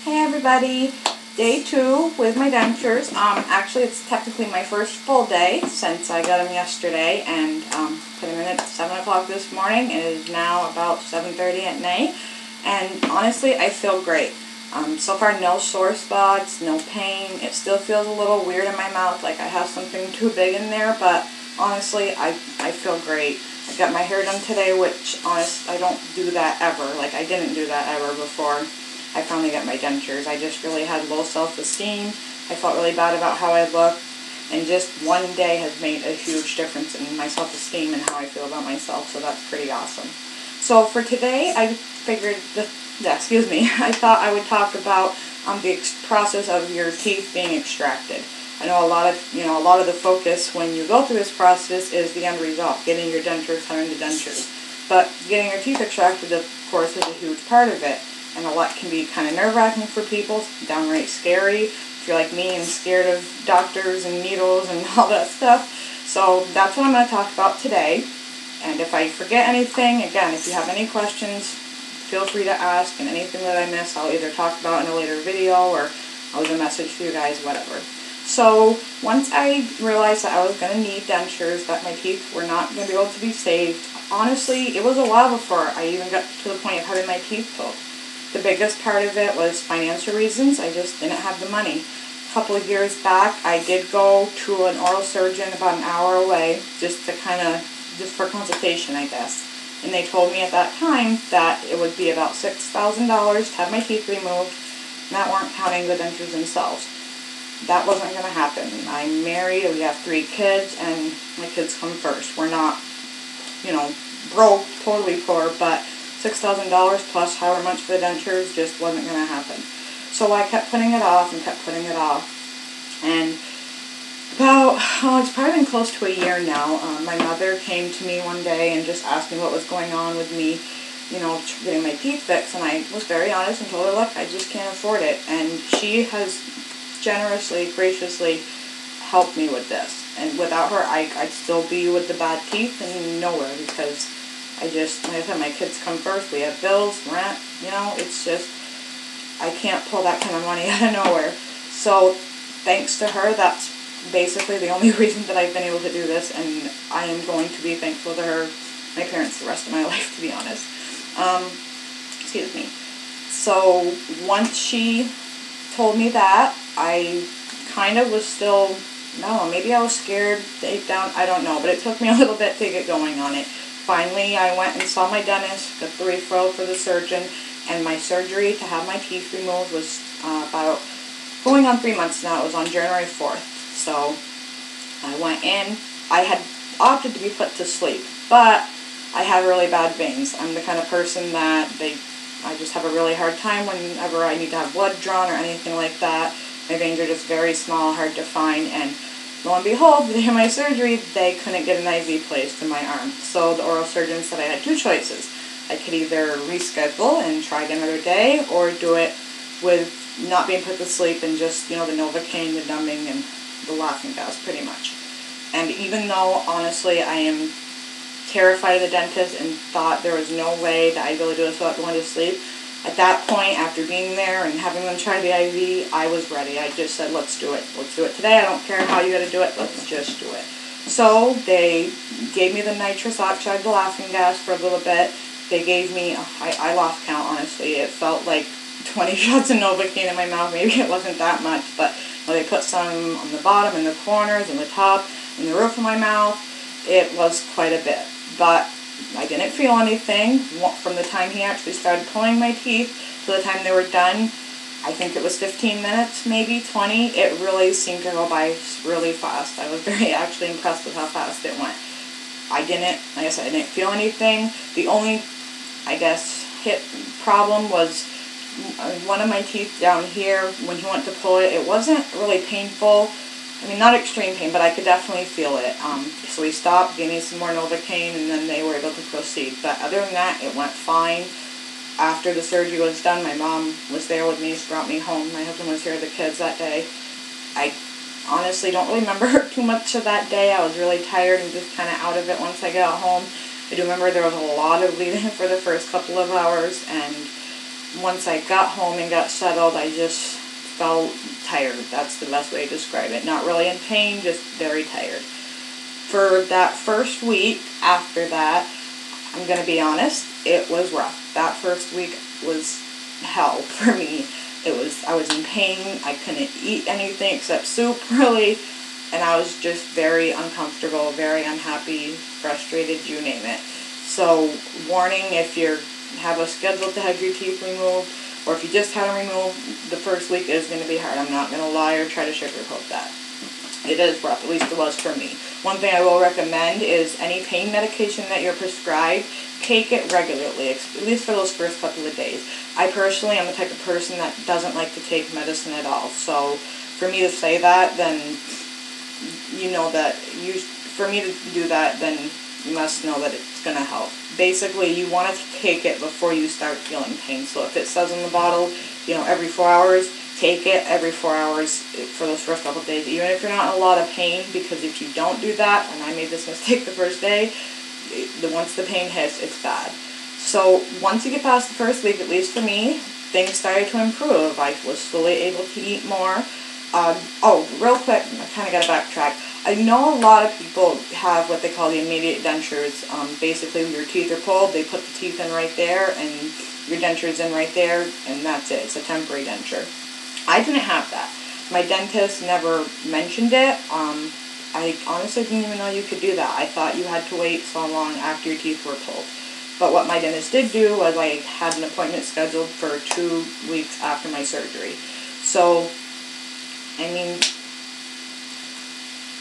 Hey everybody, day 2 with my dentures. Actually it's technically my first full day since I got them yesterday, and put them in at 7 o'clock this morning. It is now about 7:30 at night, and honestly I feel great. So far no sore spots, no pain. It still feels a little weird in my mouth, like I have something too big in there, but honestly I feel great. I got my hair done today, which honestly I don't do that ever. Like I didn't do that ever before I finally got my dentures. I just really had low self-esteem. I felt really bad about how I looked, and just one day has made a huge difference in my self-esteem and how I feel about myself, so that's pretty awesome. So for today, I figured, I thought I would talk about the process of your teeth being extracted. I know a lot of the focus when you go through this process is the end result, getting your dentures turned into dentures. But getting your teeth extracted, of course, is a huge part of it. And a lot can be kind of nerve-wracking for people, downright scary. If you're like me and scared of doctors and needles and all that stuff. So that's what I'm going to talk about today. And if I forget anything, again, if you have any questions, feel free to ask. And anything that I miss, I'll either talk about in a later video or I'll leave a message to you guys, whatever. So once I realized that I was going to need dentures, that my teeth were not going to be able to be saved, honestly, it was a while before I even got to the point of having my teeth pulled. The biggest part of it was financial reasons. I just didn't have the money. A couple of years back, I did go to an oral surgeon about an hour away, just for consultation, I guess. And they told me at that time that it would be about $6,000 to have my teeth removed, and that weren't counting the dentures themselves. That wasn't going to happen. I'm married, we have 3 kids, and my kids come first. We're not, broke, totally poor, but $6,000 plus however much for the dentures just wasn't going to happen. So I kept putting it off and kept putting it off. And it's probably been close to a year now. My mother came to me one day and just asked me what was going on with me, getting my teeth fixed. And I was very honest and told her, look, I just can't afford it. And she has generously, graciously helped me with this. And without her, I'd still be with the bad teeth and nowhere, because like I said, my kids come first. We have bills, rent, it's just, I can't pull that kind of money out of nowhere. So thanks to her, that's basically the only reason that I've been able to do this, and I am going to be thankful to her, my parents, the rest of my life, to be honest. Excuse me. So once she told me that, I kind of was still, maybe I was scared, take down, I don't know, but it took me a little bit to get going on it. Finally, I went and saw my dentist, got the referral for the surgeon, and my surgery to have my teeth removed was about going on 3 months now. It was on January 4th. So I went in. I had opted to be put to sleep, but I have really bad veins. I'm the kind of person that I just have a really hard time whenever I need to have blood drawn or anything like that. My veins are just very small, hard to find, and lo and behold, the day of my surgery, they couldn't get an IV placed in my arm. So the oral surgeon said I had 2 choices. I could either reschedule and try again another day, or do it with not being put to sleep and just, the Novocaine, the numbing, and the laughing gas, pretty much. And even though, honestly, I am terrified of the dentist and thought there was no way that I'd be able to do this without going to sleep, at that point, after being there and having them try the IV, I was ready. I just said, let's do it. Let's do it today. I don't care how you got to do it. Let's just do it. So they gave me the nitrous oxide, the laughing gas, for a little bit. They gave me, I lost count, honestly. It felt like 20 shots of Novocaine in my mouth. Maybe it wasn't that much, but they put some on the bottom, in the corners, in the top, in the roof of my mouth. It was quite a bit. But I didn't feel anything from the time he actually started pulling my teeth to the time they were done. I think it was 15 minutes, maybe 20. It really seemed to go by really fast. I was very actually impressed with how fast it went. Like I said, I didn't feel anything. The only, hit problem was one of my teeth down here. When he went to pull it, it wasn't really painful. Not extreme pain, but I could definitely feel it. So he stopped, gave me some more Novocaine, and then they were able to proceed. But other than that, it went fine. After the surgery was done, my mom was there with me. She brought me home. My husband was here with the kids that day. I honestly don't really remember too much of that day. I was really tired and just kind of out of it once I got home. I do remember there was a lot of bleeding for the first couple of hours, and once I got home and got settled, I just felt tired. That's the best way to describe it. Not really in pain, just very tired. For that first week after that, I'm going to be honest, it was rough. That first week was hell for me. I was in pain. I couldn't eat anything except soup, really. And I was just very uncomfortable, very unhappy, frustrated, you name it. So, warning, if you have a schedule to have your teeth removed, or if you just had them removed, the first week is going to be hard. I'm not going to lie or try to sugarcoat that. It is rough, at least it was for me. One thing I will recommend is any pain medication that you're prescribed, take it regularly, at least for those first couple of days. I personally am the type of person that doesn't like to take medicine at all. So for me to say that, then you know that for me to do that, then you must know that it's going to help. Basically, you want to take it before you start feeling pain. So if it says on the bottle, every 4 hours, take it every 4 hours for those first couple of days, even if you're not in a lot of pain, because if you don't do that, and I made this mistake the first day, once the pain hits, it's bad. So once you get past the first week, at least for me, things started to improve. I was slowly able to eat more. Real quick, I kind of got to backtrack. I know a lot of people have what they call the immediate dentures. Basically, your teeth are pulled, they put the teeth in right there, and your denture's in right there, and that's it. It's a temporary denture. I didn't have that. My dentist never mentioned it. I honestly didn't even know you could do that. I thought you had to wait so long after your teeth were pulled. But what my dentist did do was I had an appointment scheduled for 2 weeks after my surgery. So, I mean,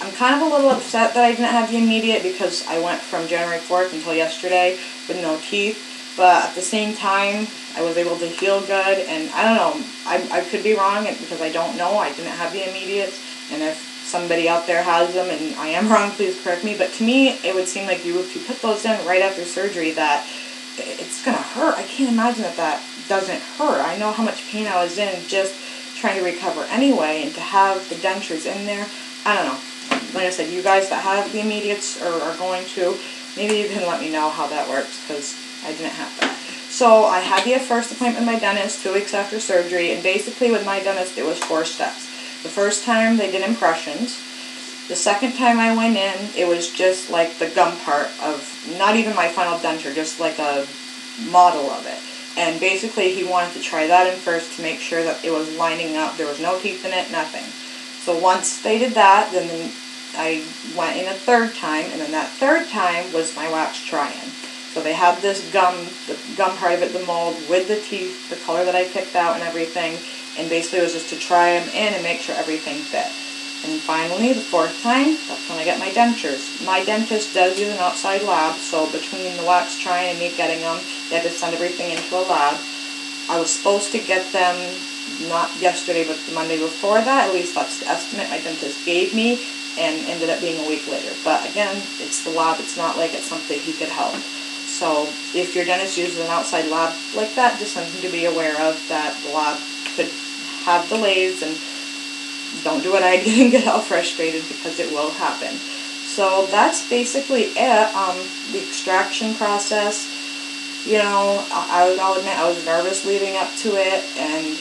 I'm kind of a little upset that I didn't have the immediate, because I went from January 4th until yesterday with no teeth. But at the same time, I was able to heal good, and I don't know, I could be wrong because I don't know. I didn't have the immediates, and if somebody out there has them and I am wrong, please correct me. But to me, it would seem like if you put those in right after surgery, that it's going to hurt. I can't imagine that doesn't hurt. I know how much pain I was in just trying to recover anyway, and to have the dentures in there, I don't know. Like I said, you guys that have the immediates or are going to, maybe you can let me know how that works, because I didn't have that. So I had the first appointment with my dentist 2 weeks after surgery, and basically with my dentist it was 4 steps. The first time they did impressions. The second time I went in, it was just like the gum part of, not even my final denture, just like a model of it. And basically he wanted to try that in first to make sure that it was lining up. There was no teeth in it, nothing. So once they did that, then I went in a third time, and then that third time was my wax try-in. So they had this gum, the gum part of it, the mold, with the teeth, the color that I picked out and everything, and basically it was just to try them in and make sure everything fit. And finally, the fourth time, that's when I get my dentures. My dentist does use an outside lab, so between the wax try-in and me getting them, they had to send everything into a lab. I was supposed to get them not yesterday, but the Monday before that. At least that's the estimate my dentist gave me, and ended up being a week later. But again, it's the lab. It's not like it's something he could help. So if your dentist uses an outside lab like that, just something to be aware of, that the lab could have delays, and don't do what I did and get all frustrated, because it will happen. So that's basically it. The extraction process, I'll admit I was nervous leading up to it, and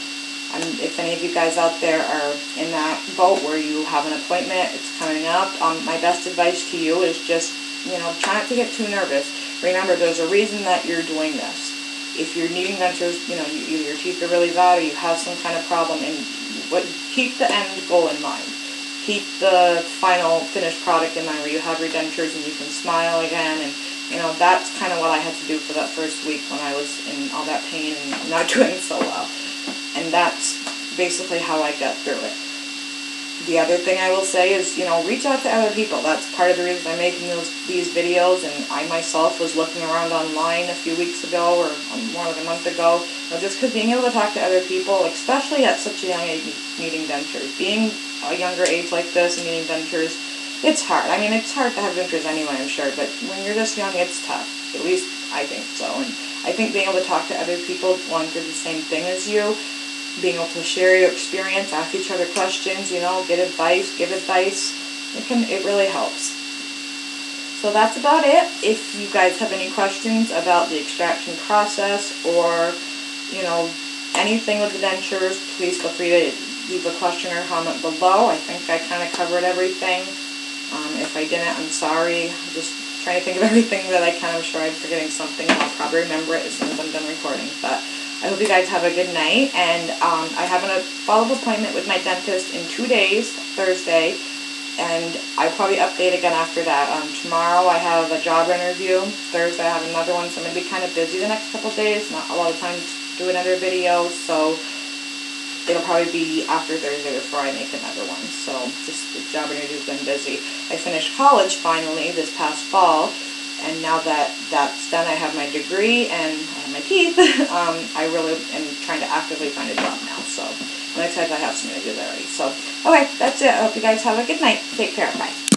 if any of you guys out there are in that boat where you have an appointment, it's coming up, my best advice to you is just, try not to get too nervous. Remember, there's a reason that you're doing this. If you're needing dentures, your teeth are really bad, or you have some kind of problem, and keep the end goal in mind. Keep the final finished product in mind, where you have your dentures and you can smile again, and that's kind of what I had to do for that first week when I was in all that pain and not doing so well. And that's basically how I got through it. The other thing I will say is, reach out to other people. That's part of the reason I'm making these videos, and I myself was looking around online a few weeks ago, or more like a month ago, just because being able to talk to other people, especially at such a young age, needing dentures. Being a younger age like this and needing dentures, it's hard. I mean, it's hard to have dentures anyway, I'm sure, but when you're this young, it's tough. At least I think so. And I think being able to talk to other people going through the same thing as you, being able to share your experience, ask each other questions, get advice, give advice, it really helps. So that's about it. If you guys have any questions about the extraction process, or, anything with the dentures, please feel free to leave a question or comment below. I think I kind of covered everything. If I didn't, I'm sorry. I'm just trying to think of everything that I can. I'm sure I'm forgetting something, and I'll probably remember it as soon as I'm done recording. But I hope you guys have a good night, and I have a follow-up appointment with my dentist in 2 days, Thursday, and I'll probably update again after that. Tomorrow I have a job interview. Thursday I have another one, so I'm going to be kind of busy the next couple days. Not a lot of time to do another video, so it'll probably be after Thursday before I make another one. So just the job interview's been busy. I finished college finally this past fall, and now that that's done, I have my degree and I have my teeth. I really am trying to actively find a job now, so I'm excited I have some interviews already. So, okay, that's it. I hope you guys have a good night. Take care. Bye.